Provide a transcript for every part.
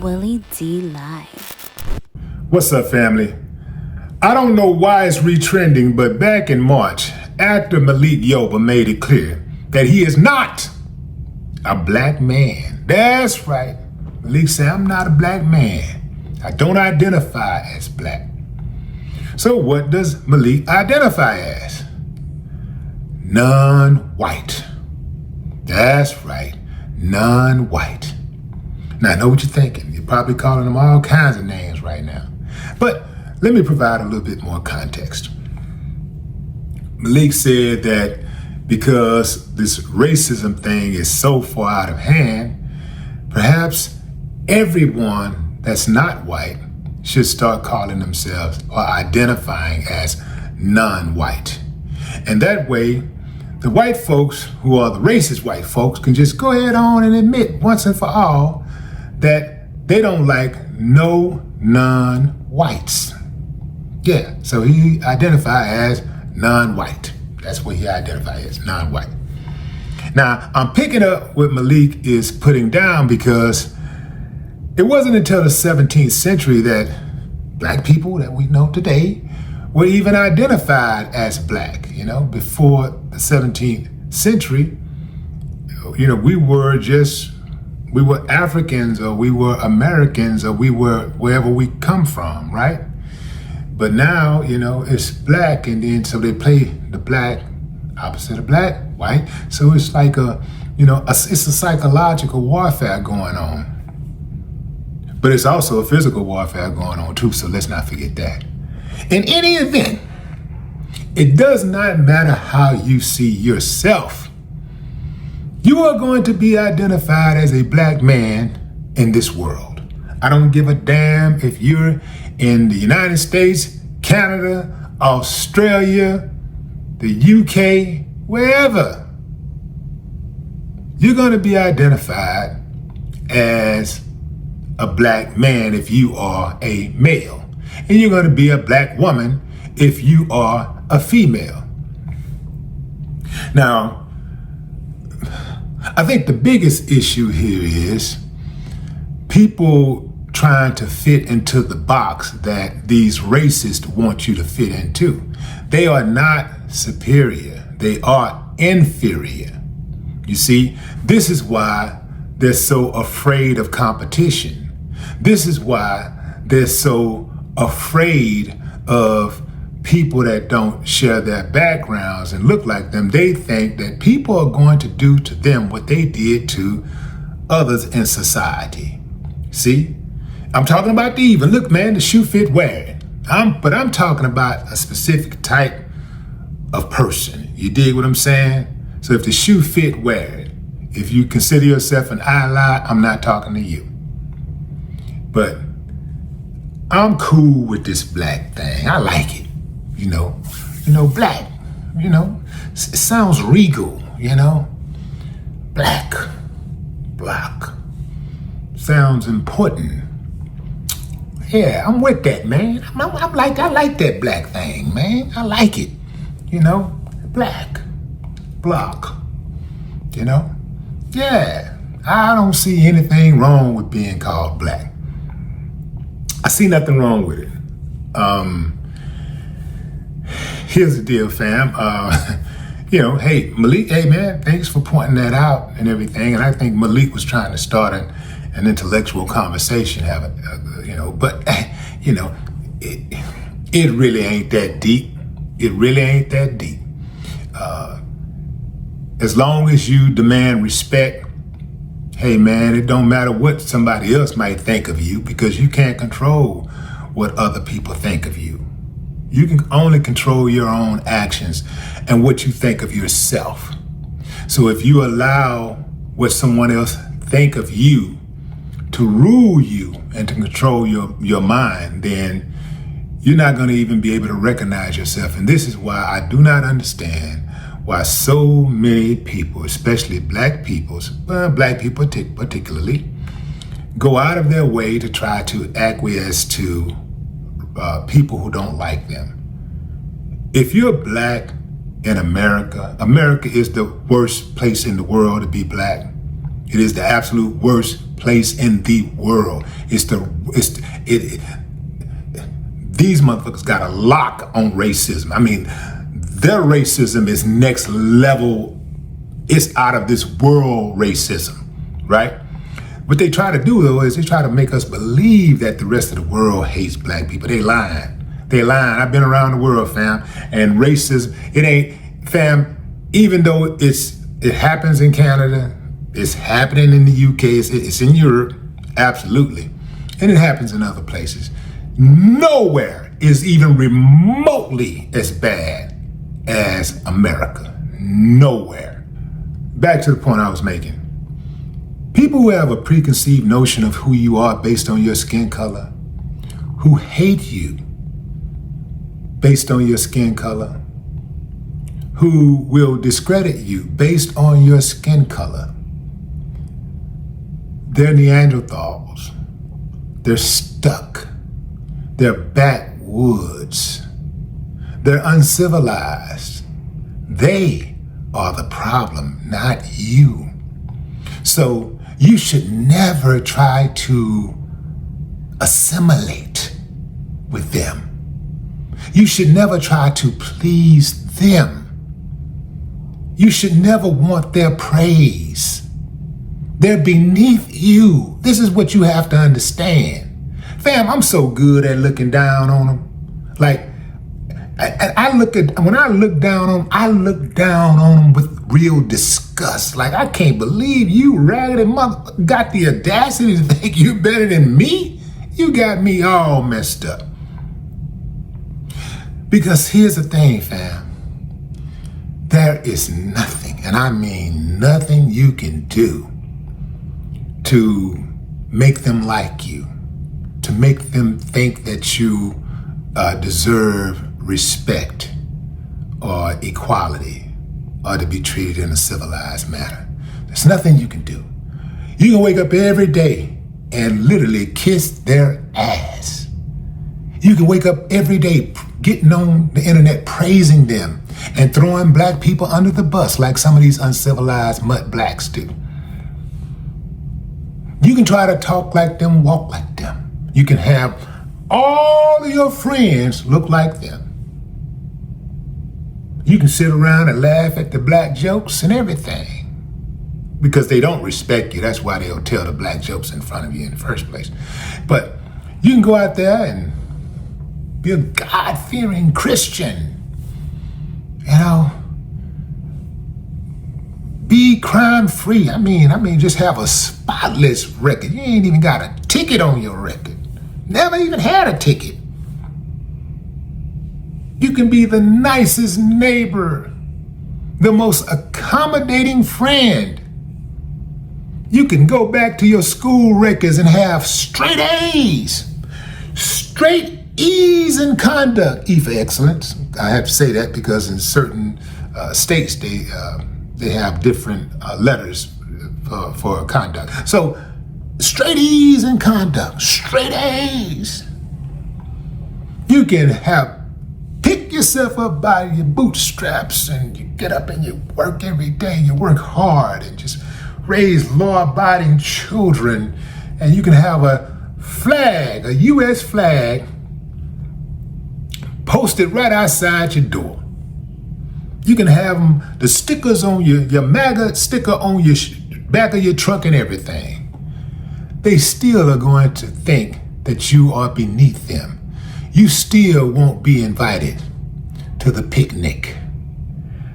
Willie D Live. What's up, family? I don't know why it's retrending, but back in March, actor Malik Yoba made it clear that he is not a black man. That's right. Malik said, I'm not a black man. I don't identify as black. So what does Malik identify as? Non-white. That's right, non-white. Now, I know what you're thinking. You're probably calling them all kinds of names right now. But let me provide a little bit more context. Malik said that because this racism thing is so far out of hand, perhaps everyone that's not white should start calling themselves or identifying as non-white. And that way, the white folks who are the racist white folks can just go ahead on and admit once and for all that they don't like no non-whites. Yeah, so he identified as non-white. That's what he identified as, non-white. Now, I'm picking up what Malik is putting down because it wasn't until the 17th century that black people that we know today were even identified as black. Before the 17th century, we were Africans, or we were Americans, or we were wherever we come from, right? But now, it's black, and then so they play the black opposite of black, white. So it's like it's a psychological warfare going on. But it's also a physical warfare going on too, so let's not forget that. In any event, it does not matter how you see yourself. You are going to be identified as a black man in this world. I don't give a damn if you're in the United States, Canada, Australia, the UK, wherever. You're going to be identified as a black man if you are a male. And you're going to be a black woman if you are a female. Now, I think the biggest issue here is people trying to fit into the box that these racists want you to fit into. They are not superior. They are inferior. You see, this is why they're so afraid of competition. This is why they're so afraid of people that don't share their backgrounds and look like them. They think that people are going to do to them what they did to others in society. See? I'm talking about the even. Look, man, the shoe fit, wear it. But I'm talking about a specific type of person. You dig what I'm saying? So if the shoe fit, wear it. If you consider yourself an ally, I'm not talking to you. But I'm cool with this black thing. I like it. Black, it sounds regal, black, sounds important. Yeah, I'm with that, man. I like that black thing, man. I like it, black, block, yeah, I don't see anything wrong with being called black. I see nothing wrong with it. Here's the deal, fam. Hey, Malik, hey, man, thanks for pointing that out and everything. And I think Malik was trying to start an intellectual conversation, but it really ain't that deep. It really ain't that deep. As long as you demand respect, hey, man, it don't matter what somebody else might think of you, because you can't control what other people think of you. You can only control your own actions and what you think of yourself. So if you allow what someone else think of you to rule you and to control your mind, then you're not going to even be able to recognize yourself. And this is why I do not understand why so many people, especially black people particularly, go out of their way to try to acquiesce to people who don't like them. If you're black in America is the worst place in the world to be black. It is the absolute worst place in the world. These motherfuckers got a lock on racism. I mean, their racism is next level. It's out of this world racism, right? What they try to do, though, is they try to make us believe that the rest of the world hates black people. They lying. They lying. I've been around the world, fam, and racism, it ain't, fam, even though it happens in Canada, it's happening in the UK, it's in Europe, absolutely, and it happens in other places. Nowhere is even remotely as bad as America. Nowhere. Back to the point I was making. People who have a preconceived notion of who you are based on your skin color, who hate you based on your skin color, who will discredit you based on your skin color, they're Neanderthals. They're stuck. They're backwoods. They're uncivilized. They are the problem, not you. So you should never try to assimilate with them. You should never try to please them. You should never want their praise. They're beneath you. This is what you have to understand. Fam, I'm so good at looking down on them. Like, when I look down on them with real disgust. Like, I can't believe you raggedy mother got the audacity to think you're better than me. You got me all messed up. Because here's the thing, fam. There is nothing, and I mean nothing you can do to make them like you, to make them think that you deserve respect or equality or to be treated in a civilized manner. There's nothing you can do. You can wake up every day and literally kiss their ass. You can wake up every day getting on the internet praising them and throwing black people under the bus like some of these uncivilized mud blacks do. You can try to talk like them, walk like them. You can have all of your friends look like them. You can sit around and laugh at the black jokes and everything because they don't respect you. That's why they'll tell the black jokes in front of you in the first place. But you can go out there and be a God-fearing Christian. You know, be crime-free. I mean, just have a spotless record. You ain't even got a ticket on your record. Never even had a ticket. You can be the nicest neighbor, the most accommodating friend. You can go back to your school records and have straight A's, straight E's in conduct, E for excellence. I have to say that because in certain states they have different letters for conduct. So straight E's in conduct, straight A's. You can pick yourself up by your bootstraps and you get up and you work every day. You work hard and just raise law-abiding children. And you can have a flag, a U.S. flag, posted right outside your door. You can have the stickers on your MAGA sticker on your back of your truck and everything. They still are going to think that you are beneath them. You still won't be invited to the picnic.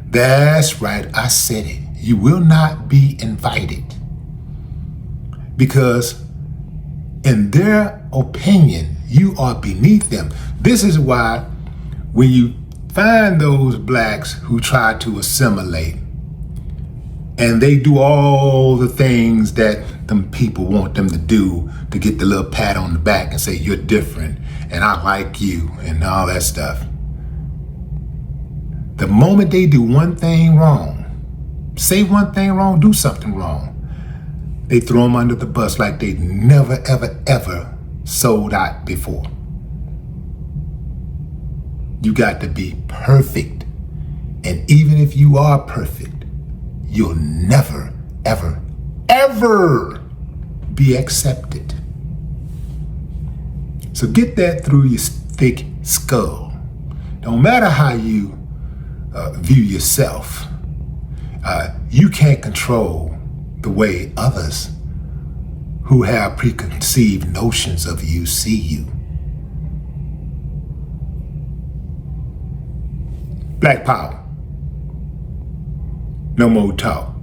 That's right, I said it. You will not be invited. Because in their opinion, you are beneath them. This is why when you find those blacks who try to assimilate and they do all the things that them people want them to do to get the little pat on the back and say you're different and I like you and all that stuff. The moment they do one thing wrong, say one thing wrong, do something wrong, they throw them under the bus like they never, ever, ever sold out before. You got to be perfect. And even if you are perfect, you'll never, ever, ever be accepted. So get that through your thick skull. Don't matter how you view yourself, you can't control the way others who have preconceived notions of you see you. Black power. No more talk.